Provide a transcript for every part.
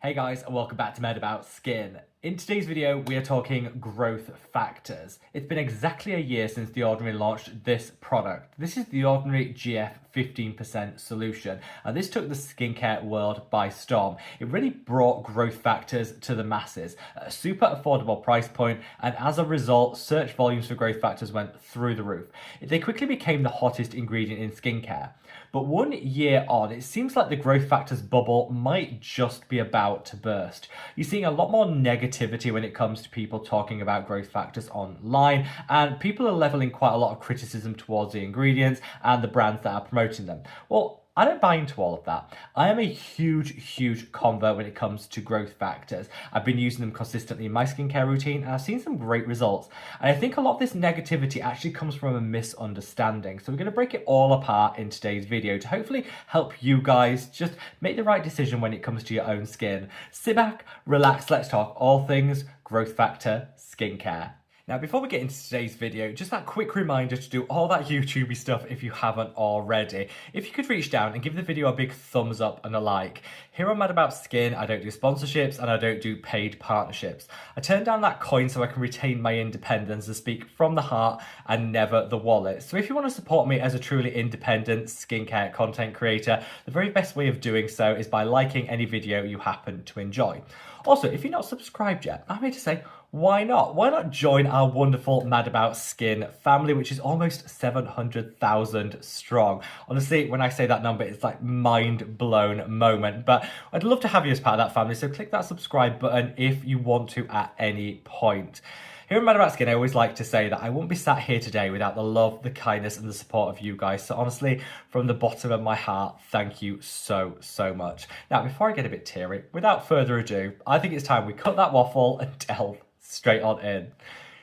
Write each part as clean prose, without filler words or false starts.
Hey guys, and welcome back to Med About Skin. In today's video, we are talking growth factors. It's been exactly a year since The Ordinary launched this product. This is The Ordinary GF 15% solution, and this took the skincare world by storm. It really brought growth factors to the masses at a super affordable price point, and as a result, search volumes for growth factors went through the roof. They quickly became the hottest ingredient in skincare. But 1 year on, it seems like the growth factors bubble might just be about to burst. You're seeing a lot more negativity when it comes to people talking about growth factors online, and people are leveling quite a lot of criticism towards the ingredients and the brands that are promoting them. Well, I don't buy into all of that. I am a huge convert when it comes to growth factors. I've been using them consistently in my skincare routine and I've seen some great results. And I think a lot of this negativity actually comes from a misunderstanding. So we're going to break it all apart in today's video to hopefully help you guys just make the right decision when it comes to your own skin. Sit back, relax, let's talk all things growth factor skincare. Now, before we get into today's video, just that quick reminder to do all that YouTubey stuff if you haven't already. If you could reach down and give the video a big thumbs up and a like. Here on Mad About Skin, I don't do sponsorships and I don't do paid partnerships. I turn down that coin so I can retain my independence and speak from the heart and never the wallet. So if you want to support me as a truly independent skincare content creator, the very best way of doing so is by liking any video you happen to enjoy. Also, if you're not subscribed yet, I'm here to say, why not? Why not join our wonderful Mad About Skin family, which is almost 700,000 strong. Honestly, when I say that number, it's like mind-blown moment. But I'd love to have you as part of that family, so click that subscribe button if you want to at any point. Here at Mad About Skin, I always like to say that I wouldn't be sat here today without the love, the kindness, and the support of you guys. So honestly, from the bottom of my heart, thank you so much. Now, before I get a bit teary, without further ado, I think it's time we cut that waffle and delve straight on in.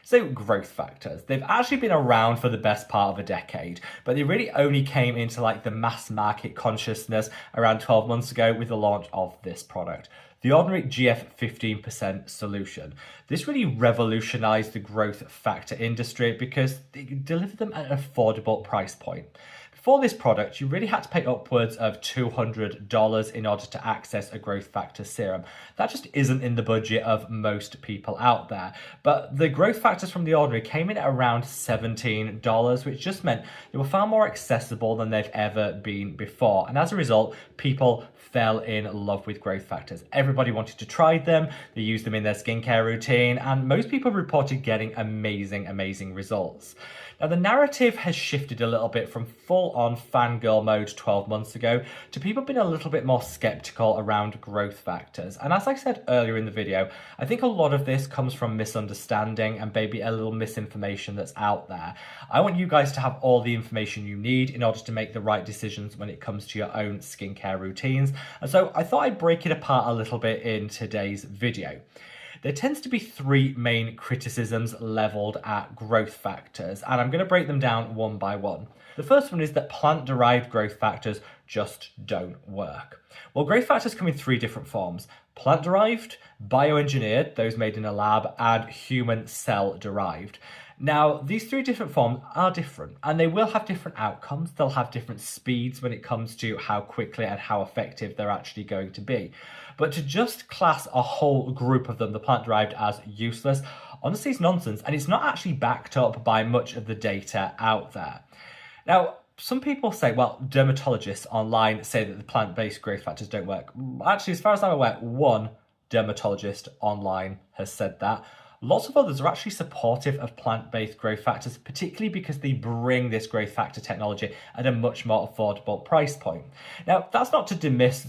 So growth factors, they've actually been around for the best part of a decade, but they really only came into like the mass market consciousness around 12 months ago with the launch of this product. The Ordinary GF 15% solution. This really revolutionized the growth factor industry because they delivered them at an affordable price point. For this product, you really had to pay upwards of $200 in order to access a growth factor serum. That just isn't in the budget of most people out there. But the growth factors from The Ordinary came in at around $17, which just meant they were far more accessible than they've ever been before. And as a result, people fell in love with growth factors. Everybody wanted to try them, they used them in their skincare routine, and most people reported getting amazing results. Now, the narrative has shifted a little bit from full-on fangirl mode 12 months ago to people being a little bit more skeptical around growth factors. And as I said earlier in the video, I think a lot of this comes from misunderstanding and maybe a little misinformation that's out there. I want you guys to have all the information you need in order to make the right decisions when it comes to your own skincare routines. And so I thought I'd break it apart a little bit in today's video. There tends to be three main criticisms leveled at growth factors, and I'm going to break them down one by one. The first one is that plant-derived growth factors just don't work. Well, growth factors come in three different forms: plant-derived, bioengineered, those made in a lab, and human cell-derived. Now, these three different forms are different, and they will have different outcomes. They'll have different speeds when it comes to how quickly and how effective they're actually going to be. But to just class a whole group of them, the plant-derived, as useless, honestly, it's nonsense, and it's not actually backed up by much of the data out there. Now, some people say, well, dermatologists online say that the plant-based growth factors don't work. Actually, as far as I'm aware, one dermatologist online has said that. Lots of others are actually supportive of plant-based growth factors, particularly because they bring this growth factor technology at a much more affordable price point. Now, that's not to dismiss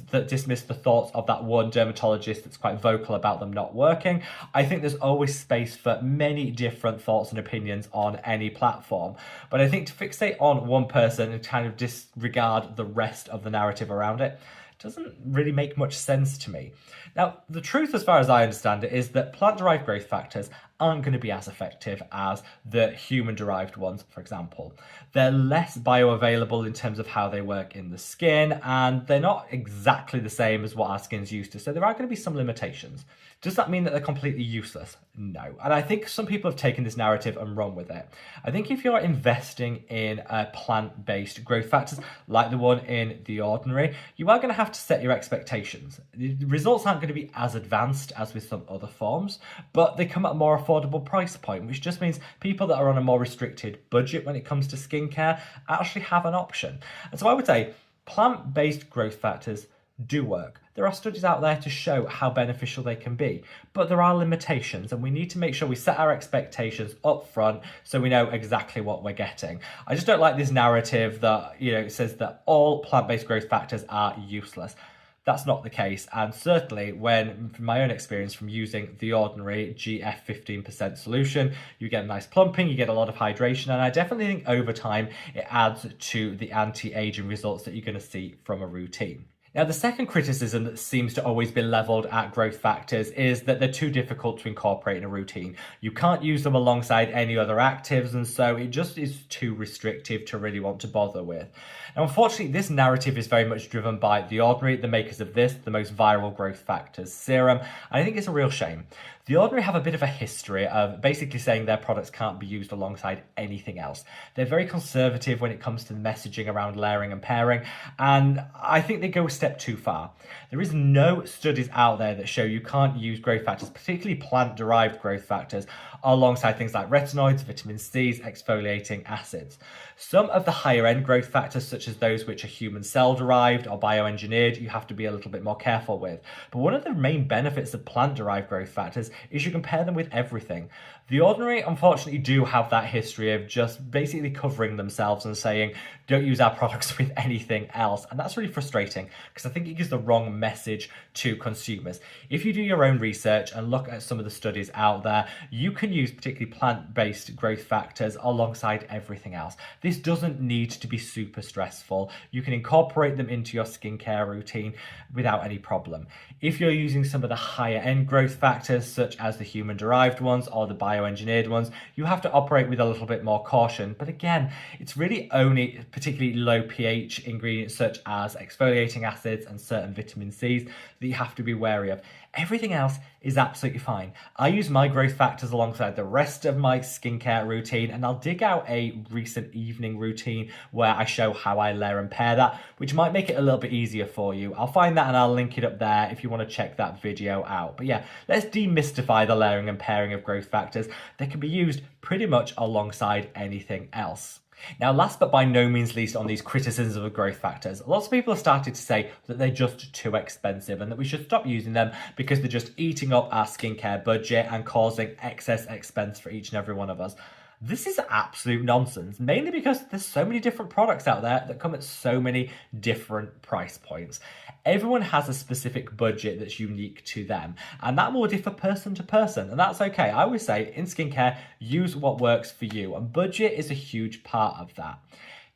the thoughts of that one dermatologist that's quite vocal about them not working. I think there's always space for many different thoughts and opinions on any platform. But I think to fixate on one person and kind of disregard the rest of the narrative around it doesn't really make much sense to me. Now, the truth, as far as I understand it, is that plant-derived growth factors aren't going to be as effective as the human-derived ones, for example. They're less bioavailable in terms of how they work in the skin, and they're not exactly the same as what our skin's used to, so there are going to be some limitations. Does that mean that they're completely useless? No. And I think some people have taken this narrative and run with it. I think if you're investing in plant-based growth factors, like the one in The Ordinary, you are going to have to set your expectations. The results aren't going to be as advanced as with some other forms, but they come at a more affordable price point, which just means people that are on a more restricted budget when it comes to skincare actually have an option. And so I would say plant-based growth factors do work. There are studies out there to show how beneficial they can be, but there are limitations, and we need to make sure we set our expectations up front so we know exactly what we're getting. I just don't like this narrative that, it says that all plant-based growth factors are useless. That's not the case, and certainly from my own experience from using The Ordinary GF 15% solution, you get a nice plumping, you get a lot of hydration, and I definitely think over time it adds to the anti-aging results that you're going to see from a routine. Now, the second criticism that seems to always be levelled at growth factors is that they're too difficult to incorporate in a routine. You can't use them alongside any other actives, and so it just is too restrictive to really want to bother with. Now, unfortunately, this narrative is very much driven by The Ordinary, the makers of this, the most viral growth factors serum, and I think it's a real shame. The Ordinary have a bit of a history of basically saying their products can't be used alongside anything else. They're very conservative when it comes to the messaging around layering and pairing, and I think they go a step too far. There is no studies out there that show you can't use growth factors, particularly plant-derived growth factors, alongside things like retinoids, vitamin C's, exfoliating acids. Some of the higher-end growth factors, such as those which are human cell-derived or bioengineered, you have to be a little bit more careful with. But one of the main benefits of plant-derived growth factors is you can pair them with everything. The Ordinary, unfortunately, do have that history of just basically covering themselves and saying, don't use our products with anything else. And that's really frustrating because I think it gives the wrong message to consumers. If you do your own research and look at some of the studies out there, you can use particularly plant-based growth factors alongside everything else. This doesn't need to be super stressful. You can incorporate them into your skincare routine without any problem. If you're using some of the higher end growth factors, such as the human-derived ones or the bioengineered ones, you have to operate with a little bit more caution. But again, it's really only particularly low pH ingredients such as exfoliating acids and certain vitamin C's that you have to be wary of. Everything else is absolutely fine. I use my growth factors alongside the rest of my skincare routine, and I'll dig out a recent evening routine where I show how I layer and pair that, which might make it a little bit easier for you. I'll find that and I'll link it up there if you want to check that video out. But yeah, let's demystify the layering and pairing of growth factors. They can be used pretty much alongside anything else. Now, last but by no means least on these criticisms of growth factors, lots of people have started to say that they're just too expensive and that we should stop using them because they're just eating up our skincare budget and causing excess expense for each and every one of us. This is absolute nonsense, mainly because there's so many different products out there that come at so many different price points. Everyone has a specific budget that's unique to them, and that will differ person to person, and that's okay. I always say in skincare, use what works for you, and budget is a huge part of that.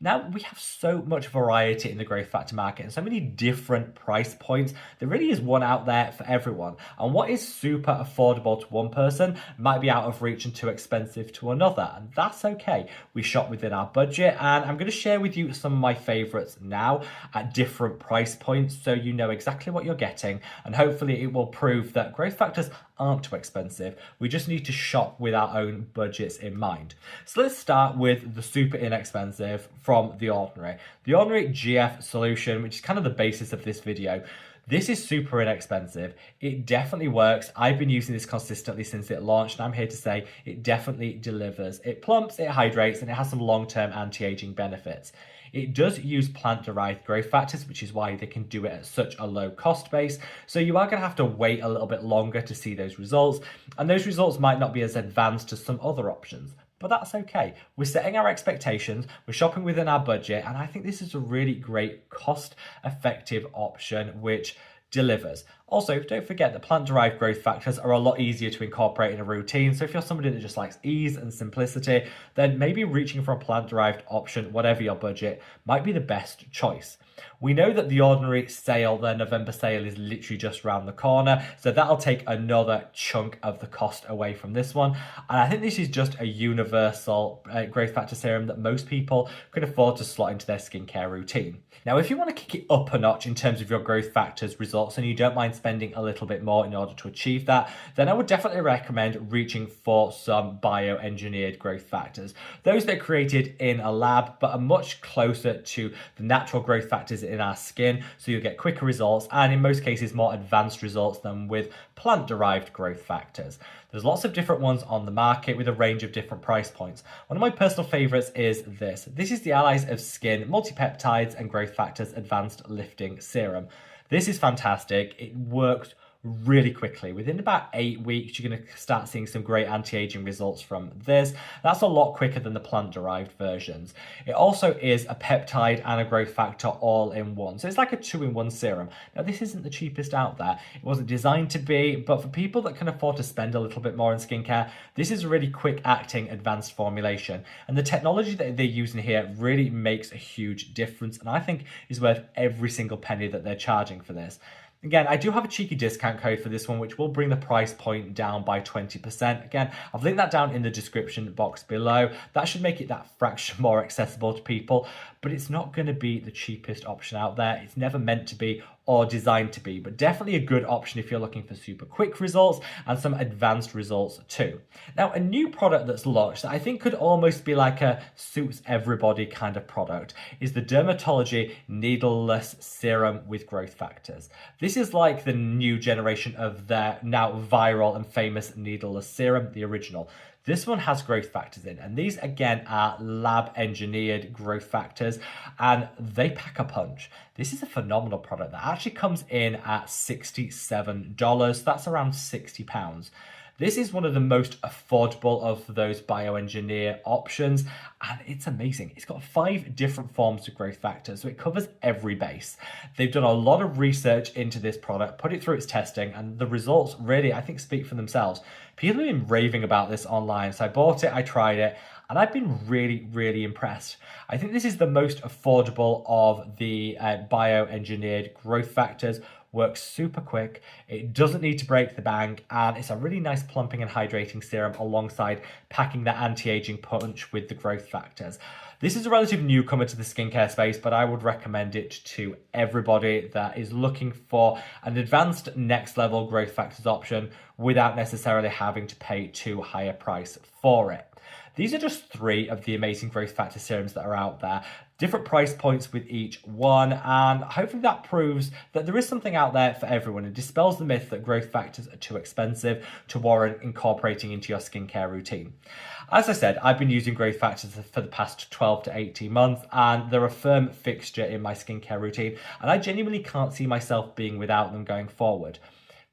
Now, we have so much variety in the growth factor market and so many different price points. There really is one out there for everyone. And what is super affordable to one person might be out of reach and too expensive to another. And that's okay. We shop within our budget, and I'm going to share with you some of my favorites now at different price points so you know exactly what you're getting. And hopefully it will prove that growth factors aren't too expensive. We just need to shop with our own budgets in mind. So let's start with the super inexpensive from The Ordinary. The Ordinary GF solution, which is kind of the basis of this video. This is super inexpensive. It definitely works. I've been using this consistently since it launched, and I'm here to say it definitely delivers. It plumps, it hydrates, and it has some long-term anti-aging benefits. It does use plant-derived growth factors, which is why they can do it at such a low cost base. So you are going to have to wait a little bit longer to see those results, and those results might not be as advanced as some other options. But that's okay. We're setting our expectations, we're shopping within our budget, and I think this is a really great cost-effective option which delivers. Also, don't forget that plant-derived growth factors are a lot easier to incorporate in a routine, so if you're somebody that just likes ease and simplicity, then maybe reaching for a plant-derived option, whatever your budget, might be the best choice. We know that the Ordinary sale, their November sale, is literally just around the corner, so that'll take another chunk of the cost away from this one. And I think this is just a universal growth factor serum that most people can afford to slot into their skincare routine. Now, if you want to kick it up a notch in terms of your growth factors results and you don't mind spending a little bit more in order to achieve that, then I would definitely recommend reaching for some bioengineered growth factors. Those that are created in a lab but are much closer to the natural growth factors in our skin, so you'll get quicker results and in most cases more advanced results than with plant-derived growth factors. There's lots of different ones on the market with a range of different price points. One of my personal favorites is this. This is the Allies of Skin Multipeptides and Growth Factors Advanced Lifting Serum. This is fantastic. It works really quickly. Within about 8 weeks, you're going to start seeing some great anti-aging results from this. That's a lot quicker than the plant-derived versions. It also is a peptide and a growth factor all in one. So it's like a 2-in-1 serum. Now, this isn't the cheapest out there. It wasn't designed to be, but for people that can afford to spend a little bit more in skincare, this is a really quick-acting advanced formulation. And the technology that they're using here really makes a huge difference, and I think is worth every single penny that they're charging for this. Again, I do have a cheeky discount code for this one, which will bring the price point down by 20%. Again, I've linked that down in the description box below. That should make it that fraction more accessible to people, but it's not going to be the cheapest option out there. It's never meant to be or designed to be, but definitely a good option if you're looking for super quick results and some advanced results too. Now, a new product that's launched that I think could almost be like a suits everybody kind of product is the Drmtlgy Needleless Serum with Growth Factors. This is like the new generation of their now viral and famous needleless serum, the original. This one has growth factors in, and these again are lab engineered growth factors, and they pack a punch. This is a phenomenal product that actually comes in at $67. That's around £60. This is one of the most affordable of those bioengineer options, and it's amazing. It's got 5 different forms of growth factors, so it covers every base. They've done a lot of research into this product, put it through its testing, and the results really, I think, speak for themselves. People have been raving about this online, so I bought it, I tried it, and I've been really, really impressed. I think this is the most affordable of the bioengineered growth factors. Works super quick, it doesn't need to break the bank, and it's a really nice plumping and hydrating serum alongside packing that anti-aging punch with the growth factors. This is a relative newcomer to the skincare space, but I would recommend it to everybody that is looking for an advanced next level growth factors option without necessarily having to pay too high a price for it. These are just 3 of the amazing growth factor serums that are out there. Different price points with each one, and hopefully that proves that there is something out there for everyone and dispels the myth that growth factors are too expensive to warrant incorporating into your skincare routine. As I said, I've been using growth factors for the past 12 to 18 months, and they're a firm fixture in my skincare routine, and I genuinely can't see myself being without them going forward.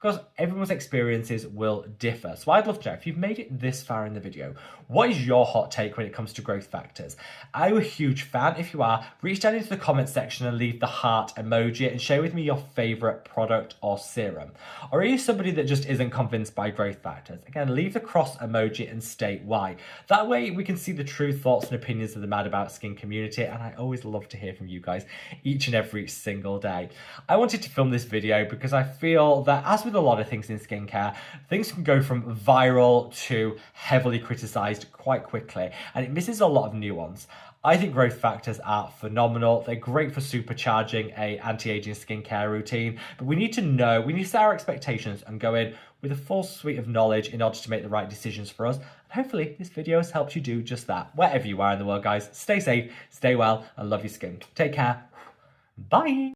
Because everyone's experiences will differ. So I'd love to know, if you've made it this far in the video, what is your hot take when it comes to growth factors? Are you a huge fan? If you are, reach down into the comment section and leave the heart emoji and share with me your favorite product or serum. Or are you somebody that just isn't convinced by growth factors? Again, leave the cross emoji and state why. That way we can see the true thoughts and opinions of the Mad About Skin community, and I always love to hear from you guys each and every single day. I wanted to film this video because I feel that, as with a lot of things in skincare, things can go from viral to heavily criticized quite quickly, and it misses a lot of nuance. I think growth factors are phenomenal. They're great for supercharging a anti-aging skincare routine, but we need to set our expectations and go in with a full suite of knowledge in order to make the right decisions for us. And hopefully this video has helped you do just that. Wherever you are in the world, guys, stay safe, stay well, and love your skin. Take care. Bye.